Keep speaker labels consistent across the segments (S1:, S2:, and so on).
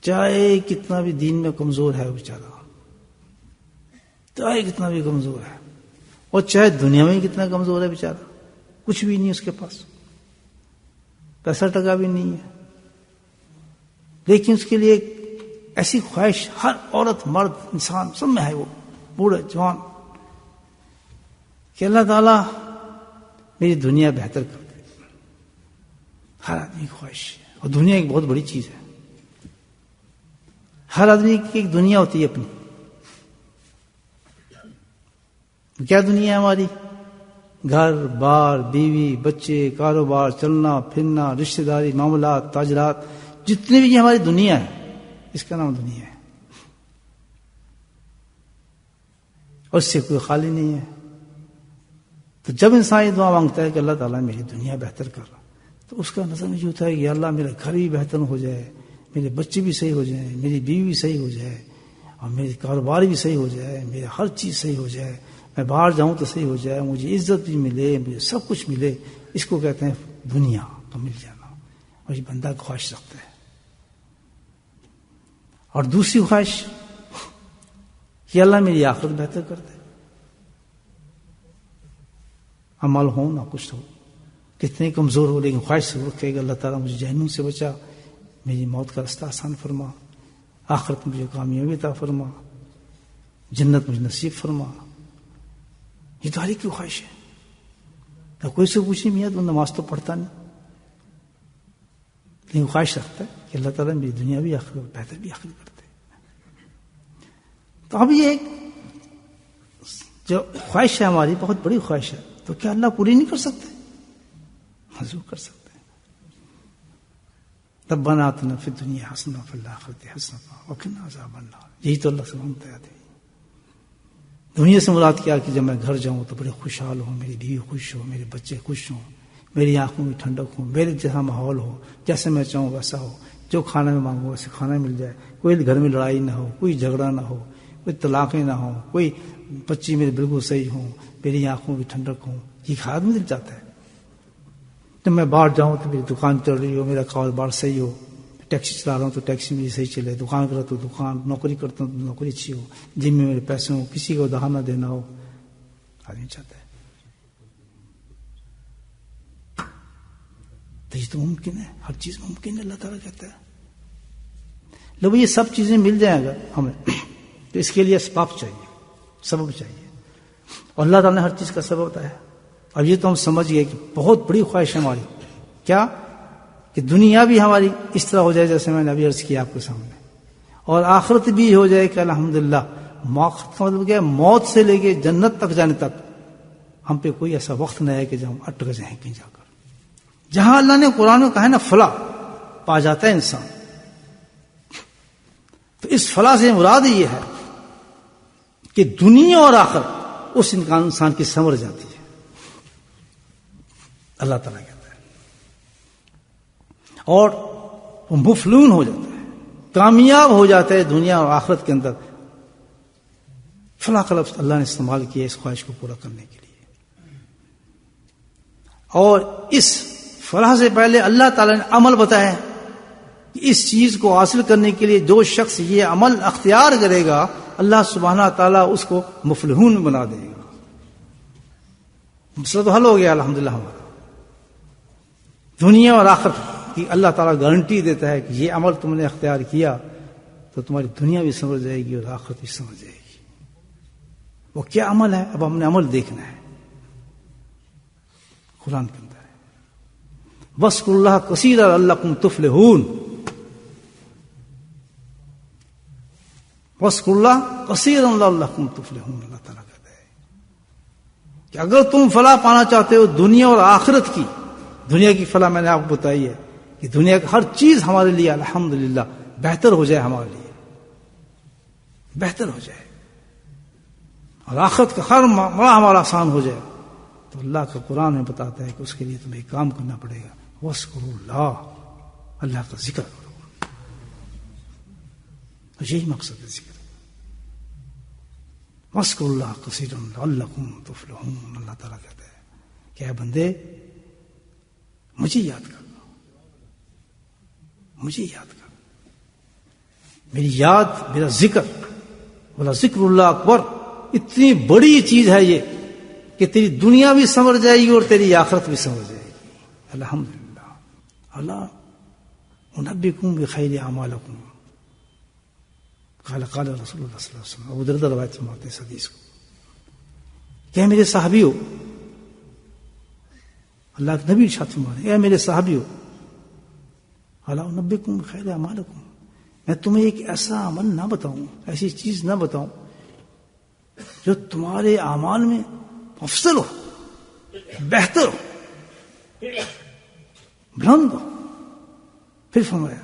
S1: چاہے کتنا بھی دین میں کمزور ہے وہ بیچارہ، چاہے کتنا بھی کمزور ہے، اور چاہے دنیا میں کتنا کمزور ہے بیچارہ، کچھ بھی نہیں اس کے پاس، پیسہ ٹکا بھی نہیں ہے، لیکن اس کے لیے ایک ایسی خواہش ہر عورت مرد انسان سب میں ہے، وہ بوڑھے جوان، کہ اللہ تعالیٰ میری دنیا بہتر کر دے. ہر آدمی کی خواہش ہے، اور دنیا ایک بہت بڑی چیز ہے. ہر آدمی کی ایک دنیا ہوتی ہے اپنی. کیا دنیا ہے ہماری؟ گھر بار، بیوی، بچے، کاروبار، چلنا پھرنا، رشتہ داری، معاملات، تاجرات، جتنی بھی یہ ہماری دنیا ہے اس کا نام دنیا ہے، اور اس سے کوئی خالی نہیں ہے. تو جب انسان یہ دعا مانگتا ہے کہ اللہ تعالیٰ میری دنیا بہتر کر رہا، تو اس کا نظر یہ ہوتا ہے کہ اللہ میرا گھر بھی بہتر ہو جائے، میرے بچے بھی صحیح ہو جائیں، میری بیوی بھی صحیح ہو جائے، اور میرے کاروبار بھی صحیح ہو جائے، میرا ہر چیز صحیح ہو جائے، میں باہر جاؤں تو صحیح ہو جائے، مجھے عزت بھی ملے، مجھے سب کچھ ملے. اس کو کہتے ہیں دنیا کا مل جانا، اور یہ بندہ خواہش رکھتا ہے. اور دوسری خواہش کہ اللہ میری آخرت بہتر کر دے، عمل ہو نہ کچھ ہو، کتنے کمزور ہو، لیکن خواہش سے رکھے گا اللہ تعالیٰ مجھے جہنم سے بچا، میری موت کا راستہ آسان فرما، آخرت مجھے کامیابی عطا فرما، جنت مجھے نصیب فرما. یہ تو ہر ایک کی خواہش ہے. تو کوئی سے پوچھے میاں تو نماز تو پڑھتا نہیں، لیکن خواہش رکھتا ہے کہ اللہ تعالیٰ میری دنیا بھی آخرت بہتر بھی آخرت کرتے. تو اب یہ جو خواہش ہے ہماری بہت بڑی خواہش ہے، تو کیا اللہ پوری نہیں کر سکتے؟ ضرور کر سکتے ہیں. ربنا آتنا فی الدنیا حسنہ وفی الآخرۃ حسنہ وقنا عذاب النار. یہی تو اللہ سے مانگتے آتے ہیں. دنیا سے مراد کیا کہ جب میں گھر جاؤں تو بڑے خوشحال ہوں، میری بیوی خوش ہو، میرے بچے خوش ہوں، میری آنکھوں میں ٹھنڈک ہو، میرے جیسا ماحول ہو، جیسے میں چاہوں ویسا ہو، جو کھانا میں مانگوں ویسے کھانا مل جائے، کوئی گھر میں لڑائی نہ ہو، کوئی جھگڑا نہ ہو، کوئی طلاقیں نہ ہوں، کوئی بچی میرے بالکل صحیح ہوں، میری آنکھوں میں ٹھنڈک ہوں. یہ آدمی دل چاہتا ہے. جب میں باہر جاؤں تو میری دکان چل رہی ہو، میرا کاروبار صحیح ہو، ٹیکسی چلا رہا ہوں تو ٹیکسی میری صحیح چلے، دکان کرتا ہوں تو دکان، نوکری کرتا ہوں تو نوکری اچھی ہو، جن میں میرے پیسے ہوں، کسی کو دہا نہ دینا ہو. آدمی چاہتا ہے. تو یہ تو ممکن ہے، ہر چیز ممکن ہے. اللہ تعالیٰ کہتا ہے لوگ یہ سب چیزیں مل جائیں اگر ہمیں، تو اس کے لیے اسباب چاہیے، سبب چاہیے، اور اللہ تعالیٰ نے ہر چیز کا سبب بتایا. اب یہ تو ہم سمجھ گئے کہ بہت بڑی خواہش ہے ہماری، کیا کہ دنیا بھی ہماری اس طرح ہو جائے جیسے میں نے ابھی عرض کیا آپ کے سامنے، اور آخرت بھی ہو جائے کہ الحمدللہ. موت کا مطلب کیا ہے؟ موت سے لے کے جنت تک جانے تک ہم پہ کوئی ایسا وقت نہ ہے کہ جب ہم اٹک جائیں کہیں جا کر. جہاں اللہ نے قرآن میں کہا ہے نا فلاح پا جاتا ہے انسان، تو اس فلاح سے مراد یہ ہے کہ دنیا اور آخرت اس انسان کی سنور جاتی ہے. اللہ تعالیٰ کہتا ہے، اور وہ مفلون ہو جاتا ہے، کامیاب ہو جاتا ہے دنیا اور آخرت کے اندر. فلاح کا لفظ اللہ نے استعمال کیا اس خواہش کو پورا کرنے کے لیے. اور اس فلاح سے پہلے اللہ تعالیٰ نے عمل بتایا کہ اس چیز کو حاصل کرنے کے لیے جو شخص یہ عمل اختیار کرے گا اللہ سبحانہ تعالیٰ اس کو مفلحون بنا دے گا. مسئلہ تو حل ہو گیا الحمدللہ ہمارا. دنیا اور آخرت کی اللہ تعالیٰ گارنٹی دیتا ہے کہ یہ عمل تم نے اختیار کیا تو تمہاری دنیا بھی سنور جائے گی اور آخرت بھی سنور جائے گی. وہ کیا عمل ہے؟ اب ہم نے عمل دیکھنا ہے. قرآن کے اندر ہے وَاذْكُرُوا اللَّهَ كَثِيرًا لَعَلَّكُمْ تُفْلِحُونَ. وَاذْكُرُوا اللَّهَ كَثِيرًا لَعَلَّكُمْ تُفْلِحُونَ. اللہ تعالیٰ کہتا ہے کہ اگر تم فلاح پانا چاہتے ہو دنیا اور آخرت کی، دنیا کی فلاح میں نے آپ کو بتائی ہے کہ دنیا کی ہر چیز ہمارے لیے الحمدللہ بہتر ہو جائے، ہمارے لیے بہتر ہو جائے، اور آخرت کا ہر معاملہ ہمارا آسان ہو جائے، تو اللہ کا قرآن میں بتاتا ہے کہ اس کے لیے تمہیں کام کرنا پڑے گا. وَاذْكُرُوا اللَّهَ، اللہ کا ذکر کرو. یہی مقصد ہے ذکر. وَاذْكُرُوا اللَّهَ كَثِيرًا لَعَلَّكُمْ تُفْلِحُونَ. اللہ تعالیٰ کہتا ہے کہ اے بندے مجھے یاد کر، مجھے یاد کر. میری یاد، میرا ذکر، بولا ذکر اللہ اکبر، اتنی بڑی چیز ہے یہ کہ تیری دنیا بھی سنور جائے گی اور تیری آخرت بھی سنور جائے گی. الحمدللہ. اللہ انبئکم بخیر اعمالکم قال قال رسول اللہ صلی اللہ علیہ وسلم. ابو دردہ روایت فرماتے ہیں اس حدیث کو کہ میرے صحابیوں، اللہ کے نبی ارشاد فرما رہے ہیں، اے میرے صحابیوں، الا انبئکم بخیر اعمالکم، میں تمہیں ایک ایسا عمل نہ بتاؤں، ایسی چیز نہ بتاؤں جو تمہارے اعمال میں افضل ہو، بہتر ہو، بلند ہو. پھر فرمایا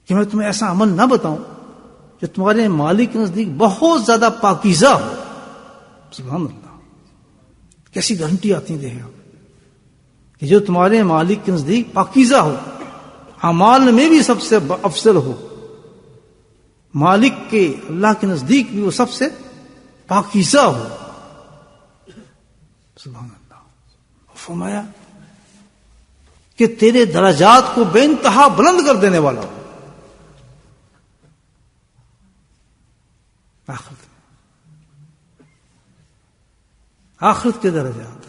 S1: کہ میں تمہیں ایسا عمل نہ بتاؤں جو تمہارے مالک کے نزدیک بہت زیادہ پاکیزہ ہو. سبحان اللہ، کیسی گارنٹی آتی ہے آپ کہ جو تمہارے مالک کے نزدیک پاکیزہ ہو، اعمال میں بھی سب سے افضل ہو، مالک کے اللہ کے نزدیک بھی وہ سب سے پاکیزہ ہو. سبحان اللہ. فرمایا کہ تیرے درجات کو بے انتہا بلند کر دینے والا ہو. آخرت کے درجات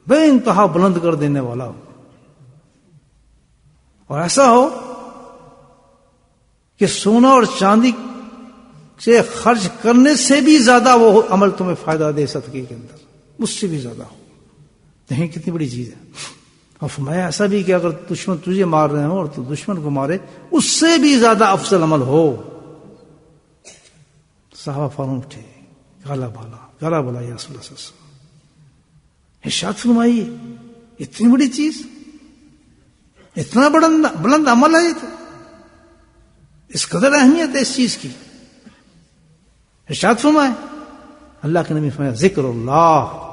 S1: بے انتہا بلند کر دینے والا ہو، اور ایسا ہو کہ سونا اور چاندی سے خرچ کرنے سے بھی زیادہ وہ عمل تمہیں فائدہ دے صدقے کے اندر، اس سے بھی زیادہ ہو. دیکھیں کتنی بڑی چیز ہے. اور فرمایا ایسا بھی کہ اگر دشمن تجھے مار رہے ہوں اور تو دشمن کو مارے، اس سے بھی زیادہ افضل عمل ہو. صحابہ فوراً اٹھے، گالا بالا یا رسول اللہ صلی اللہ علیہ وسلم. ارشاد فرمائیے اتنی بڑی چیز، اتنا بلند عمل ہے یہ، تو اس قدر اہمیت ہے اس چیز کی. ارشاد فرمائے اللہ کے نبی فرمایا ذکر اللہ.